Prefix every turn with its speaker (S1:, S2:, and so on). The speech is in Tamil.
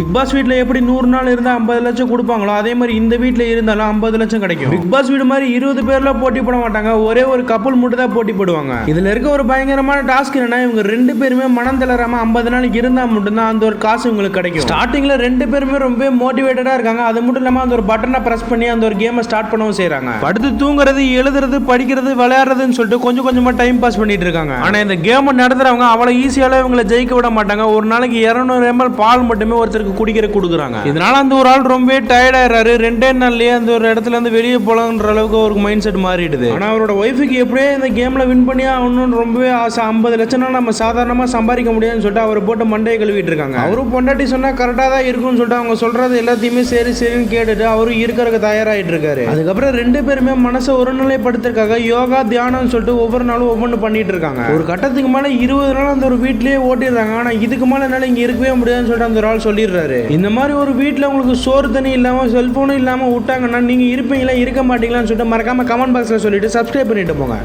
S1: பிக் பாஸ் வீட்ல எப்படி 100 நாள் இருந்தா 50 லட்சம் கொடுப்பாங்களோ அதே மாதிரி இந்த வீட்ல இருந்தாலும் 50 லட்சம் கிடைக்கும். பிக் பாஸ் வீடு மாதிரி 20 பேர்ல போட்டி போட மாட்டாங்க, ஒரே ஒரு கப்பல் மட்டும் தான் போட்டி போடுவாங்க. இதுல இருக்க ஒரு பயங்கரமான டாஸ்க் என்னன்னா, இவங்க 2 பேருமே மனம் தளராம 50 நாளைக்கு இருந்தா மட்டும்தான் அந்த ஒரு காசு உங்களுக்கு கிடைக்கும். ஸ்டார்டிங்ல 2 பேருமே ரொம்ப மோட்டிவேட்டடா இருக்காங்க. அது மட்டும் இல்லாம அந்த ஒரு பட்டனை பிரஸ் பண்ணி அந்த ஒரு கேமை ஸ்டார்ட் பண்ணவும் செய்றாங்க. படுத்து தூங்குறது, எழுதுறது, படிக்கிறது, விளையாடுறதுன்னு சொல்லிட்டு கொஞ்சம் கொஞ்சமா டைம் பாஸ் பண்ணிட்டு இருக்காங்க. ஆனா இந்த கேம் நடத்துறவங்க அவ்வளவு ஈஸியால இவங்களை ஜெயிக்க விட மாட்டாங்க. ஒரு நாளைக்கு 200 ml பால் மட்டுமே ஒருத்தருக்கு குடிக்கிற கொடுக்குறாங்க. இதனால அந்த ஒரு ஆள் ரொம்ப டயர்ட் ஆயிடுறாரு. 2 நாள்லயே அந்த ஒரு இடத்துல இருந்து வெளியே போலாம்ன்ற அளவுக்கு ஒரு மைண்ட் செட் மாறிடுது. ஆனா அவரோட ஒய்ஃபுக்கு எப்படியே இந்த கேம்ல வின் பண்ணி ஆகணும்னு ரொம்பவே ஆசை. 50 லட்சம் நம்ம சாதாரணமா சம்பாதிக்க முடியாதுன்னு சொல்லிட்டு அவரை போட்டு மண்டையை கழுவிட்டு இருக்காங்க. அவரும் பொண்டாட்டி சொன்னா கரெக்டா தான் இருக்கும்னு சொல்லிட்டு அவங்க சொல்றது எல்லாத்தையுமே சரி சரின்னு கேட்டுட்டு அவரும் இருக்கிறதுக்கு தயாராகிட்டு இருக்காரு. அதுக்கப்புறம் 2 பேருமே மனசை ஒருநிலைப்படுத்துறதுக்காக யோகா தியானம் சொல்லிட்டு ஒவ்வொரு நாளும் ஒவ்வொன்று பண்ணிட்டு இருக்காங்க. ஒரு கட்டத்துக்கு மேல 20 நாள் அந்த ஒரு வீட்லயே ஓட்டிடுறாங்க. ஆனா இதுக்கு மேல என்னால இங்க இருக்கவே முடியாதுன்னு சொல்லிட்டு அந்த ஒரு ஆள் சொல்லிடுறாரு. இந்த மாதிரி ஒரு வீட்டில் உங்களுக்கு சோறு தண்ணி இல்லாம செல்போனும் இல்லாம விட்டாங்கன்னா நீங்க இருப்பீங்களா இருக்க மாட்டீங்களான்னு சொல்லிட்டு மறக்காம கமெண்ட் பாக்ஸ்ல சொல்லிட்டு சப்ஸ்கிரைப் பண்ணிட்டு போங்க.